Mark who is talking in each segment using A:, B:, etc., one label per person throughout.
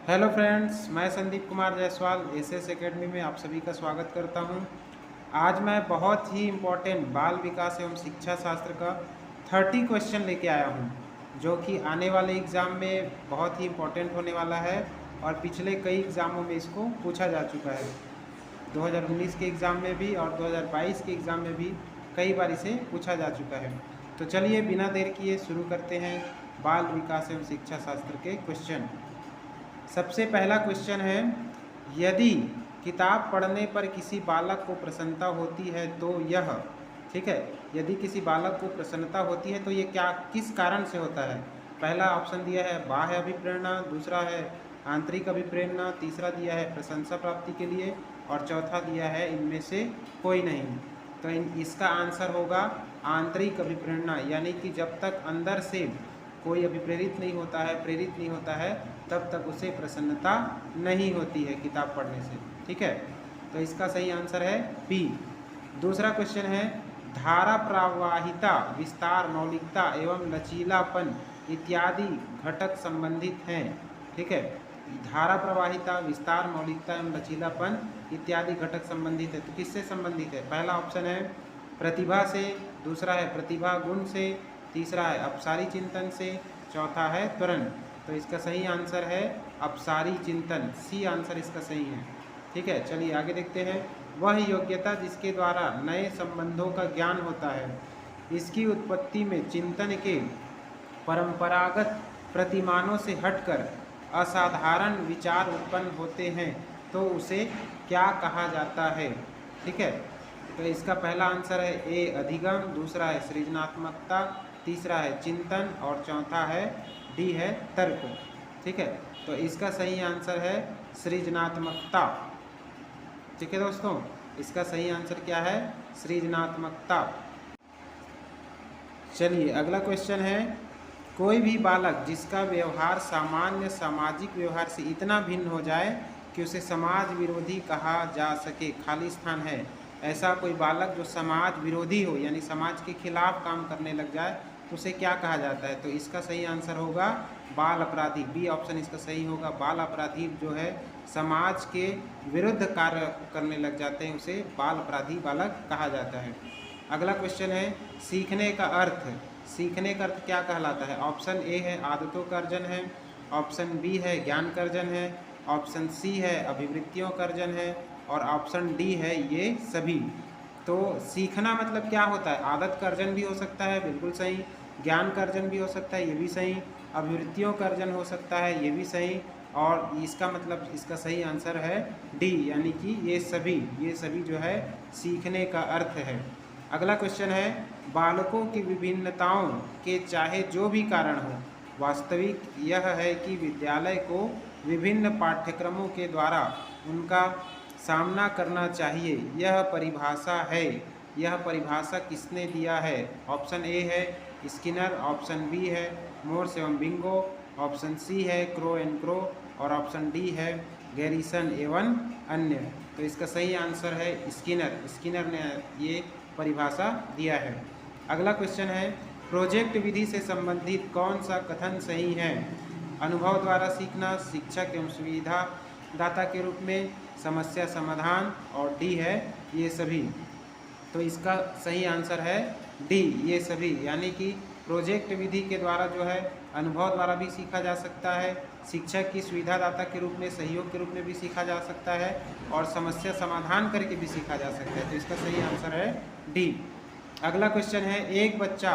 A: Hello friends, मैं Sandeep Kumar Jaiswal SS academy में आप सभी का स्वागत करता हूं। आज मैं बहुत ही इम्पोर्टेंट बाल विकास एवं शिक्षा शास्त्र का 30 क्वेश्चन लेके आया हूं, जो कि आने वाले एग्ज़ाम में बहुत ही इम्पोर्टेंट होने वाला है और पिछले कई एग्ज़ामों में इसको पूछा जा चुका है। 2019 के एग्ज़ाम में भी और 2022 के एग्ज़ाम में भी कई बार इसे पूछा जा चुका है। तो चलिए बिना देर किए शुरू करते हैं बाल विकास एवं शिक्षा शास्त्र के क्वेश्चन। सबसे पहला क्वेश्चन है, यदि किताब पढ़ने पर किसी बालक को प्रसन्नता होती है तो यह, ठीक है, यदि किसी बालक को प्रसन्नता होती है तो ये क्या किस कारण से होता है। पहला ऑप्शन दिया है बाह्य अभिप्रेरणा, दूसरा है आंतरिक अभिप्रेरणा, तीसरा दिया है प्रशंसा प्राप्ति के लिए और चौथा दिया है इनमें से कोई नहीं। तो इसका आंसर होगा आंतरिक अभिप्रेरणा, यानी कि जब तक अंदर से कोई अभिप्रेरित नहीं होता है, प्रेरित नहीं होता है, तब तक उसे प्रसन्नता नहीं होती है किताब पढ़ने से। ठीक है, तो इसका सही आंसर है बी। दूसरा क्वेश्चन है, धारा प्रवाहिता, विस्तार, मौलिकता एवं लचीलापन इत्यादि घटक संबंधित हैं। ठीक है, धारा प्रवाहिता, विस्तार, मौलिकता एवं लचीलापन इत्यादि घटक संबंधित है। तो किससे संबंधित है? पहला ऑप्शन है प्रतिभा से, दूसरा है प्रतिभा गुण से, तीसरा है अपसारी चिंतन से, चौथा है त्वरण। तो इसका सही आंसर है अपसारी चिंतन, सी आंसर इसका सही है। ठीक है, चलिए आगे देखते हैं। वह योग्यता जिसके द्वारा नए संबंधों का ज्ञान होता है, इसकी उत्पत्ति में चिंतन के परंपरागत प्रतिमानों से हटकर असाधारण विचार उत्पन्न होते हैं, तो उसे क्या कहा जाता है? ठीक है, तो इसका पहला आंसर है ए अधिगम, दूसरा है सृजनात्मकता, तीसरा है चिंतन और चौथा है डी है तर्क। ठीक है, तो इसका सही आंसर है सृजनात्मकता। ठीक है दोस्तों, इसका सही आंसर क्या है? सृजनात्मकता। चलिए अगला क्वेश्चन है, कोई भी बालक जिसका व्यवहार सामान्य सामाजिक व्यवहार से इतना भिन्न हो जाए कि उसे समाज विरोधी कहा जा सके, खाली स्थान है। ऐसा कोई बालक जो समाज विरोधी हो, यानी समाज के खिलाफ काम करने लग जाए, तो उसे क्या कहा जाता है? तो इसका सही आंसर होगा बाल अपराधी, बी ऑप्शन इसका सही होगा। बाल अपराधी जो है समाज के विरुद्ध कार्य करने लग जाते हैं, उसे बाल अपराधी बालक कहा जाता है। अगला क्वेश्चन है, सीखने का अर्थ, सीखने का अर्थ क्या कहलाता है? ऑप्शन ए है आदतों का अर्जन है, ऑप्शन बी है ज्ञान का अर्जन है, ऑप्शन सी है अभिवृत्तियों का अर्जन है और ऑप्शन डी है ये सभी। तो सीखना मतलब क्या होता है? आदत का अर्जन भी हो सकता है, बिल्कुल सही। ज्ञान का अर्जन भी हो सकता है, ये भी सही। अभिवृत्तियों का अर्जन हो सकता है, ये भी सही। और इसका मतलब इसका सही आंसर है डी, यानी कि ये सभी जो है सीखने का अर्थ है। अगला क्वेश्चन है, बालकों की विभिन्नताओं के चाहे जो भी कारण हो, वास्तविक यह है कि विद्यालय को विभिन्न पाठ्यक्रमों के द्वारा उनका सामना करना चाहिए। यह परिभाषा है, यह परिभाषा किसने दिया है? ऑप्शन ए है स्किनर, ऑप्शन बी है मोर्स एवं बिंगो, ऑप्शन सी है क्रो एंड क्रो और ऑप्शन डी है गैरिसन एवं अन्य। तो इसका सही आंसर है स्किनर, स्किनर ने ये परिभाषा दिया है। अगला क्वेश्चन है, प्रोजेक्ट विधि से संबंधित कौन सा कथन सही है? अनुभव द्वारा सीखना, शिक्षक एवं सुविधा दाता के रूप में, समस्या समाधान और डी है ये सभी। तो इसका सही आंसर है डी, ये सभी, यानी कि प्रोजेक्ट विधि के द्वारा जो है अनुभव द्वारा भी सीखा जा सकता है, शिक्षक की सुविधादाता के रूप में, सहयोग के रूप में भी सीखा जा सकता है और समस्या समाधान करके भी सीखा जा सकता है। तो इसका सही आंसर है डी। अगला क्वेश्चन है, एक बच्चा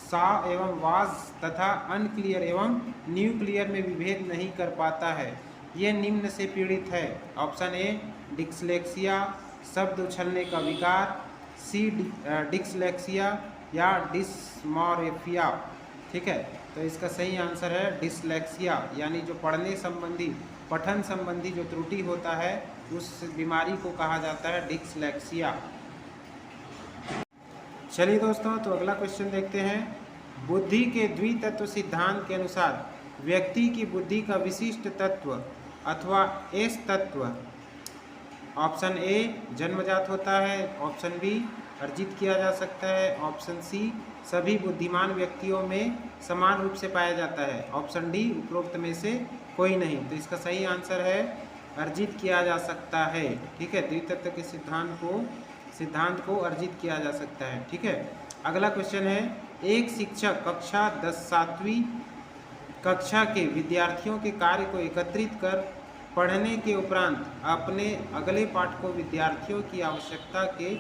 A: सा एवं वाज तथा अनक्लियर एवं न्यूक्लियर में विभेद नहीं कर पाता है, ये निम्न से पीड़ित है। ऑप्शन ए डिस्लेक्सिया, शब्द उछलने का विकार, सी डिस्लेक्सिया या डिस्मॉर्फिया। ठीक है, तो इसका सही आंसर है डिस्लेक्सिया, यानी जो पढ़ने संबंधी, पठन संबंधी जो त्रुटि होता है उस बीमारी को कहा जाता है डिस्लेक्सिया। चलिए दोस्तों, तो अगला क्वेश्चन देखते हैं। बुद्धि के द्वितत्व सिद्धांत के अनुसार व्यक्ति की बुद्धि का विशिष्ट तत्व अथवा एस तत्व, ऑप्शन ए जन्मजात होता है, ऑप्शन बी अर्जित किया जा सकता है, ऑप्शन सी सभी बुद्धिमान व्यक्तियों में समान रूप से पाया जाता है, ऑप्शन डी उपरोक्त में से कोई नहीं। तो इसका सही आंसर है अर्जित किया जा सकता है। ठीक है, द्वितत्व के सिद्धांत को अर्जित किया जा सकता है। ठीक है, अगला क्वेश्चन है, एक शिक्षक कक्षा 7वीं कक्षा के विद्यार्थियों के कार्य को एकत्रित कर पढ़ने के उपरांत अपने अगले पाठ को विद्यार्थियों की आवश्यकता के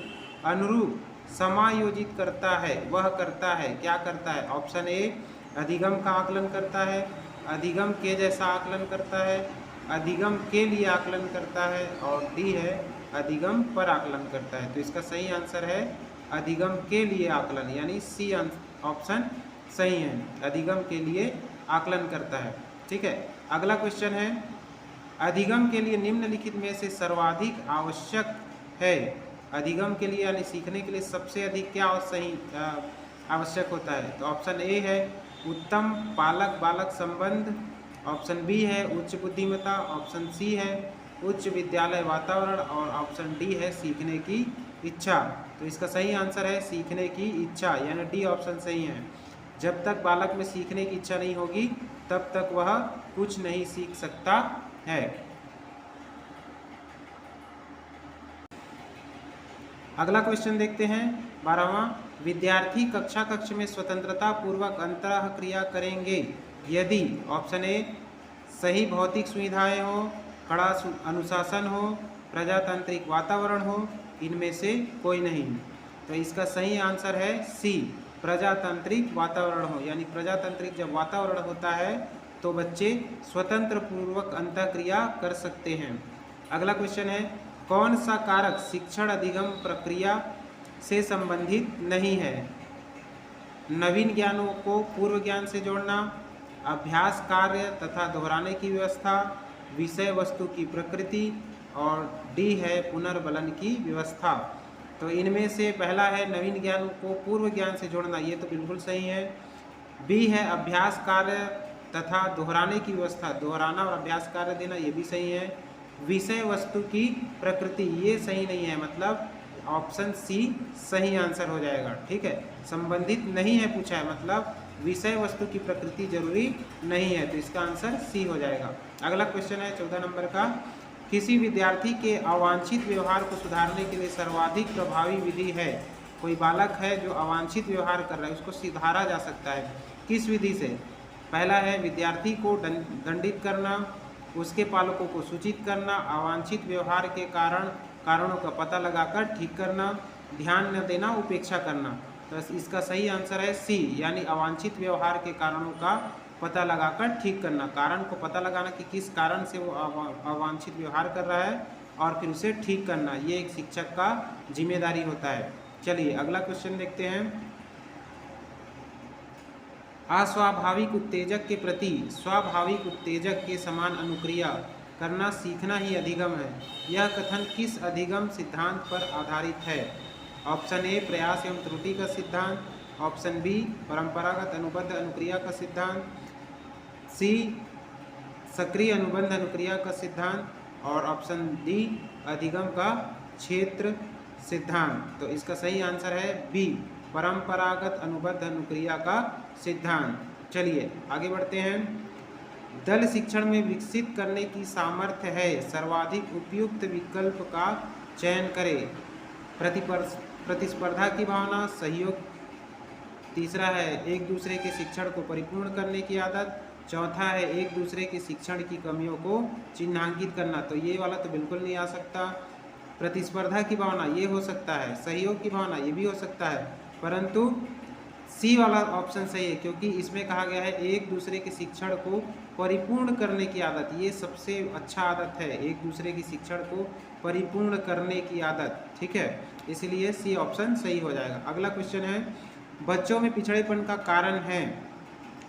A: अनुरूप समायोजित करता है। वह करता है, क्या करता है? ऑप्शन ए अधिगम का आकलन करता है, अधिगम के जैसा आकलन करता है, अधिगम के लिए आकलन करता है, और डी है अधिगम पर आकलन करता है। तो इसका सही आंसर है अधिगम के लिए आकलन, यानी सी ऑप्शन सही है, अधिगम के लिए आकलन करता है। ठीक है, अगला क्वेश्चन है, अधिगम के लिए निम्नलिखित में से सर्वाधिक आवश्यक है। अधिगम के लिए यानी सीखने के लिए सबसे अधिक क्या सही आवश्यक होता है? तो ऑप्शन ए है उत्तम पालक बालक संबंध, ऑप्शन बी है उच्च बुद्धिमत्ता, ऑप्शन सी है उच्च विद्यालय वातावरण, और ऑप्शन डी है सीखने की इच्छा। तो इसका सही आंसर है सीखने की इच्छा, यानी डी ऑप्शन सही है। जब तक बालक में सीखने की इच्छा नहीं होगी तब तक वह कुछ नहीं सीख सकता है। अगला क्वेश्चन देखते हैं, 12वां, विद्यार्थी कक्ष में स्वतंत्रता पूर्वक अंतः क्रिया करेंगे यदि ऑप्शन ए सही भौतिक सुविधाएं हो, कड़ा अनुशासन हो, प्रजातांत्रिक वातावरण हो, इनमें से कोई नहीं। तो इसका सही आंसर है सी प्रजातांत्रिक वातावरण हो, यानी प्रजातांत्रिक जब वातावरण होता है तो बच्चे स्वतंत्र पूर्वक अंतःक्रिया कर सकते हैं। अगला क्वेश्चन है, कौन सा कारक शिक्षण अधिगम प्रक्रिया से संबंधित नहीं है? नवीन ज्ञानों को पूर्व ज्ञान से जोड़ना, अभ्यास कार्य तथा दोहराने की व्यवस्था, विषय वस्तु की प्रकृति, और डी है पुनर्बलन की व्यवस्था। तो इनमें से पहला है नवीन ज्ञान को पूर्व ज्ञान से जोड़ना, ये तो बिल्कुल सही है। बी है अभ्यास कार्य तथा दोहराने की व्यवस्था, दोहराना और अभ्यास कार्य देना, ये भी सही है। विषय वस्तु की प्रकृति ये सही नहीं है, मतलब ऑप्शन सी सही आंसर हो जाएगा। ठीक है, संबंधित नहीं है पूछा है, मतलब विषय वस्तु की प्रकृति जरूरी नहीं है, तो इसका आंसर सी हो जाएगा। अगला क्वेश्चन है 14 नंबर का, किसी विद्यार्थी के अवांछित व्यवहार को सुधारने के लिए सर्वाधिक प्रभावी विधि है। कोई बालक है जो अवांछित व्यवहार कर रहा है, उसको सुधारा जा सकता है किस विधि से? पहला है विद्यार्थी को दंडित करना, उसके पालकों को सूचित करना, अवांछित व्यवहार के कारणों का पता लगाकर ठीक करना, ध्यान न देना, उपेक्षा करना। तो इसका सही आंसर है सी, यानी अवांछित व्यवहार के कारणों का पता लगाकर ठीक करना। कारण को पता लगाना कि किस कारण से वो अवांछित व्यवहार कर रहा है और फिर उसे ठीक करना, ये एक शिक्षक का जिम्मेदारी होता है। चलिए अगला क्वेश्चन देखते हैं, अस्वाभाविक उत्तेजक के प्रति स्वाभाविक उत्तेजक के समान अनुक्रिया करना सीखना ही अधिगम है। यह कथन किस अधिगम सिद्धांत पर आधारित है? ऑप्शन ए प्रयास एवं त्रुटि का सिद्धांत, ऑप्शन बी परंपरागत अनुबंध अनुक्रिया का सिद्धांत, सी सक्रिय अनुबंध अनुक्रिया का सिद्धांत, और ऑप्शन डी अधिगम का क्षेत्र सिद्धांत। तो इसका सही आंसर है बी परंपरागत अनुबंध अनुक्रिया का सिद्धांत। चलिए आगे बढ़ते हैं, दल शिक्षण में विकसित करने की सामर्थ्य है, सर्वाधिक उपयुक्त विकल्प का चयन करें। प्रतिस्पर्धा की भावना, सहयोग, तीसरा है एक दूसरे के शिक्षण को परिपूर्ण करने की आदत, चौथा है एक दूसरे के शिक्षण की कमियों को चिन्हांकित करना। तो ये वाला तो बिल्कुल नहीं आ सकता। प्रतिस्पर्धा की भावना ये हो सकता है, सहयोग की भावना ये भी हो सकता है, परंतु सी वाला ऑप्शन सही है, क्योंकि इसमें कहा गया है एक दूसरे के शिक्षण को परिपूर्ण करने की आदत, ये सबसे अच्छा आदत है, एक दूसरे की शिक्षण को परिपूर्ण करने की आदत। ठीक है, इसलिए सी ऑप्शन सही हो जाएगा। अगला क्वेश्चन है, बच्चों में पिछड़ेपन का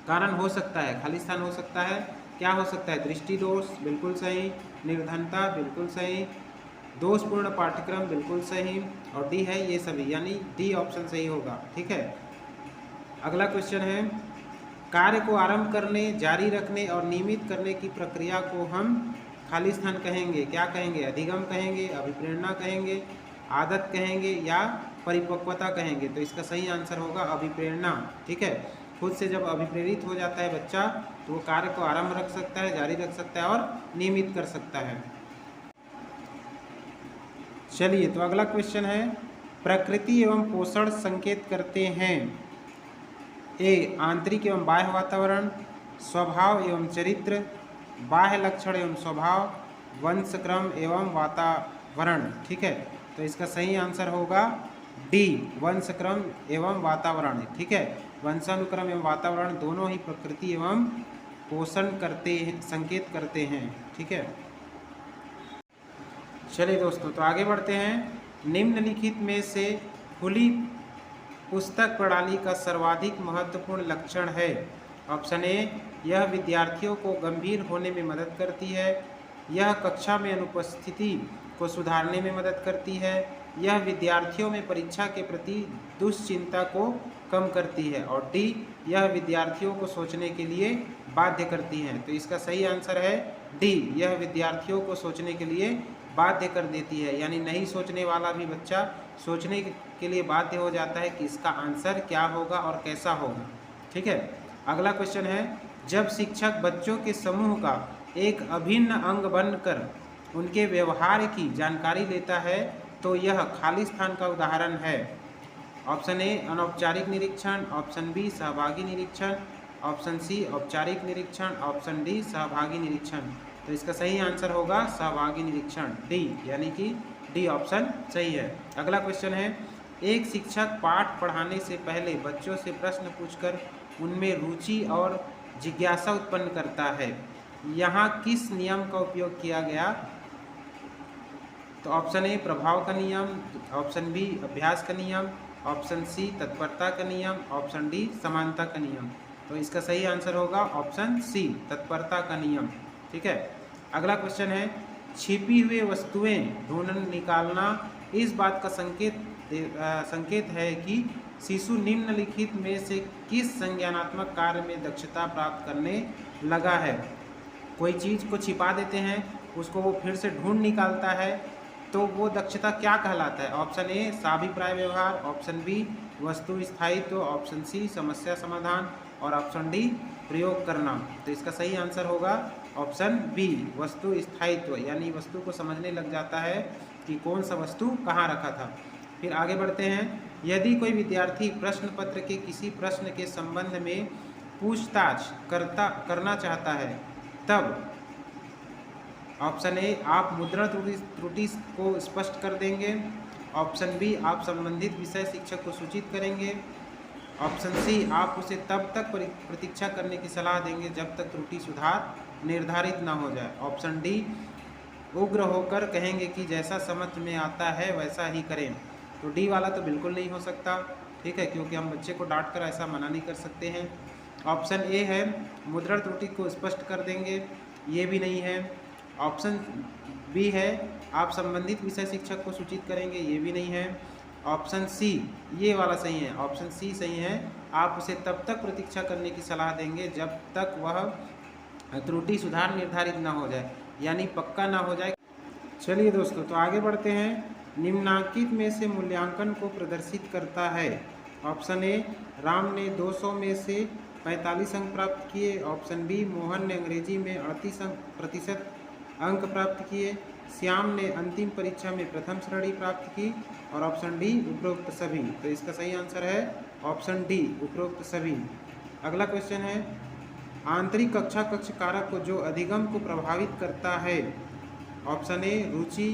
A: कारण हो सकता है, खाली स्थान हो सकता है, क्या हो सकता है? दृष्टि दोष बिल्कुल सही, निर्धनता बिल्कुल सही, दोषपूर्ण पाठ्यक्रम बिल्कुल सही, और डी है ये सभी, यानी डी ऑप्शन सही होगा। ठीक है, अगला क्वेश्चन है, कार्य को आरंभ करने, जारी रखने और नियमित करने की प्रक्रिया को हम खाली स्थान कहेंगे, क्या कहेंगे? अधिगम कहेंगे, अभिप्रेरणा कहेंगे, आदत कहेंगे, या परिपक्वता कहेंगे? तो इसका सही आंसर होगा अभिप्रेरणा। ठीक है, खुद से जब अभिप्रेरित हो जाता है बच्चा तो वो कार्य को आरंभ रख सकता है, जारी रख सकता है और नियमित कर सकता है। चलिए तो अगला क्वेश्चन है, प्रकृति एवं पोषण संकेत करते हैं। ए आंतरिक एवं बाह्य वातावरण, स्वभाव एवं चरित्र, बाह्य लक्षण एवं स्वभाव, वंशक्रम एवं वातावरण। ठीक है, तो इसका सही आंसर होगा डी, वंशक्रम एवं वातावरण। ठीक है, वंशानुक्रम एवं वातावरण दोनों ही प्रकृति एवं पोषण करते हैं, संकेत करते हैं। ठीक है, चलिए दोस्तों तो आगे बढ़ते हैं। निम्नलिखित में से खुली पुस्तक प्रणाली का सर्वाधिक महत्वपूर्ण लक्षण है। ऑप्शन ए, यह विद्यार्थियों को गंभीर होने में मदद करती है। यह कक्षा में अनुपस्थिति को सुधारने में मदद करती है। यह विद्यार्थियों में परीक्षा के प्रति दुश्चिंता को कम करती है। और डी, यह विद्यार्थियों को सोचने के लिए बाध्य करती है। तो इसका सही आंसर है डी, यह विद्यार्थियों को सोचने के लिए बाध्य कर देती है, यानी नहीं सोचने वाला भी बच्चा सोचने के लिए बाध्य हो जाता है कि इसका आंसर क्या होगा और कैसा होगा। ठीक है, अगला क्वेश्चन है, जब शिक्षक बच्चों के समूह का एक अभिन्न अंग बनकर उनके व्यवहार की जानकारी लेता है तो यह खाली स्थान का उदाहरण है। ऑप्शन ए, अनौपचारिक निरीक्षण, ऑप्शन बी, सहभागी निरीक्षण, ऑप्शन सी, औपचारिक निरीक्षण, ऑप्शन डी, सहभागी निरीक्षण। तो इसका सही आंसर होगा सहभागी निरीक्षण, डी, यानी कि डी ऑप्शन सही है। अगला क्वेश्चन है, एक शिक्षक पाठ पढ़ाने से पहले बच्चों से प्रश्न पूछकर उनमें रुचि और जिज्ञासा उत्पन्न करता है। यहाँ किस नियम का उपयोग किया गया? तो ऑप्शन ए, प्रभाव का नियम, ऑप्शन बी, अभ्यास का नियम, ऑप्शन सी, तत्परता का नियम, ऑप्शन डी, समानता का नियम। तो इसका सही आंसर होगा ऑप्शन सी, तत्परता का नियम। ठीक है, अगला क्वेश्चन है, छिपी हुई वस्तुएं ढूंढ निकालना इस बात का संकेत है कि शिशु निम्नलिखित में से किस संज्ञानात्मक कार्य में दक्षता प्राप्त करने लगा है। कोई चीज़ को छिपा देते हैं, उसको वो फिर से ढूंढ निकालता है, तो वो दक्षता क्या कहलाता है? ऑप्शन ए, साभिप्राय व्यवहार, ऑप्शन बी, वस्तु स्थायित्व, ऑप्शन सी, समस्या समाधान, और ऑप्शन डी, प्रयोग करना। तो इसका सही आंसर होगा ऑप्शन बी, वस्तु स्थायित्व, यानी वस्तु को समझने लग जाता है कि कौन सा वस्तु कहाँ रखा था। फिर आगे बढ़ते हैं, यदि कोई विद्यार्थी प्रश्न पत्र के किसी प्रश्न के संबंध में पूछताछ करना चाहता है तब ऑप्शन ए, आप मुद्रण त्रुटि को स्पष्ट कर देंगे, ऑप्शन बी, आप संबंधित विषय शिक्षक को सूचित करेंगे, ऑप्शन सी, आप उसे तब तक प्रतीक्षा करने की सलाह देंगे जब तक त्रुटि सुधार निर्धारित ना हो जाए, ऑप्शन डी, उग्र होकर कहेंगे कि जैसा समझ में आता है वैसा ही करें। तो डी वाला तो बिल्कुल नहीं हो सकता। ठीक है, क्योंकि हम बच्चे को डांट कर ऐसा मना नहीं कर सकते हैं। ऑप्शन ए है, मुद्रण त्रुटि को स्पष्ट कर देंगे, ये भी नहीं है। ऑप्शन बी है, आप संबंधित विषय शिक्षक को सूचित करेंगे, ये भी नहीं है। ऑप्शन सी, ये वाला सही है, ऑप्शन सी सही है, आप उसे तब तक प्रतीक्षा करने की सलाह देंगे जब तक वह त्रुटि सुधार निर्धारित ना हो जाए, यानी पक्का ना हो जाए। चलिए दोस्तों तो आगे बढ़ते हैं, निम्नांकित में से मूल्यांकन को प्रदर्शित करता है। ऑप्शन ए, राम ने 200 में से 45 अंक प्राप्त किए, ऑप्शन बी, मोहन ने अंग्रेजी में 38% अंक प्राप्त किए, श्याम ने अंतिम परीक्षा में प्रथम श्रेणी प्राप्त की, और ऑप्शन डी, उपरोक्त सभी। तो इसका सही आंसर है ऑप्शन डी, उपरोक्त सभी। अगला क्वेश्चन है, आंतरिक कक्षा कक्ष कारक को जो अधिगम को प्रभावित करता है। ऑप्शन ए, रुचि,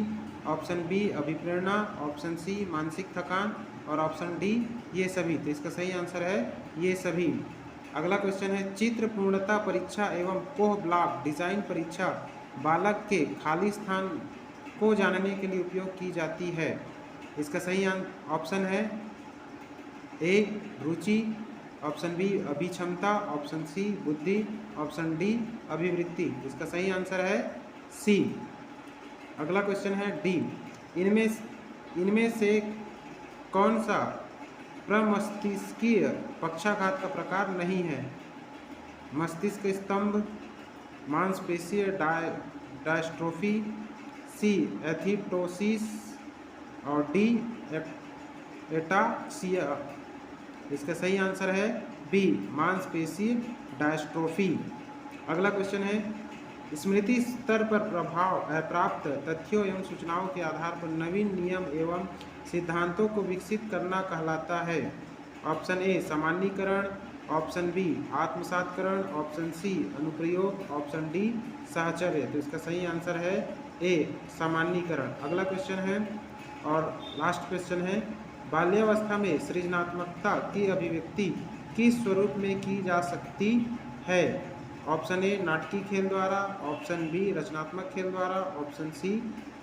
A: ऑप्शन बी, अभिप्रेरणा, ऑप्शन सी, मानसिक थकान, और ऑप्शन डी, ये सभी। तो इसका सही आंसर है ये सभी। अगला क्वेश्चन है, चित्र पूर्णता परीक्षा एवं कोह ब्लॉक डिजाइन परीक्षा बालक के खाली स्थान को जानने के लिए उपयोग की जाती है। इसका सही ऑप्शन है ए, रुचि, ऑप्शन बी, अभिक्षमता, ऑप्शन सी, बुद्धि, ऑप्शन डी, अभिवृत्ति। इसका सही आंसर है सी। अगला क्वेश्चन है डी, इनमें से कौन सा प्रमस्तिष्कीय पक्षाघात का प्रकार नहीं है? मस्तिष्क स्तंभ, मांसपेशीय डायस्ट्रोफी, सी, एथिप्टोसिस, और डी, एटाक्सिया। इसका सही आंसर है बी मांसपेशी डायस्ट्रोफी। अगला क्वेश्चन है, स्मृति स्तर पर प्रभाव प्राप्त तथ्यों एवं सूचनाओं के आधार पर नवीन नियम एवं सिद्धांतों को विकसित करना कहलाता है। ऑप्शन ए सामान्यीकरण, ऑप्शन बी आत्मसातकरण, ऑप्शन सी अनुप्रयोग, ऑप्शन डी साहचर्य। तो इसका सही आंसर है ए सामान्यीकरण। अगला क्वेश्चन है और लास्ट क्वेश्चन है, बाल्यावस्था में सृजनात्मकता की अभिव्यक्ति किस स्वरूप में की जा सकती है। ऑप्शन ए नाटकीय खेल द्वारा, ऑप्शन बी रचनात्मक खेल द्वारा, ऑप्शन सी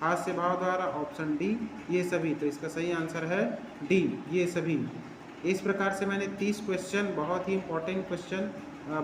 A: हास्य भाव द्वारा, ऑप्शन डी ये सभी। तो इसका सही आंसर है डी ये सभी। इस प्रकार से मैंने 30 क्वेश्चन, बहुत ही इंपॉर्टेंट क्वेश्चन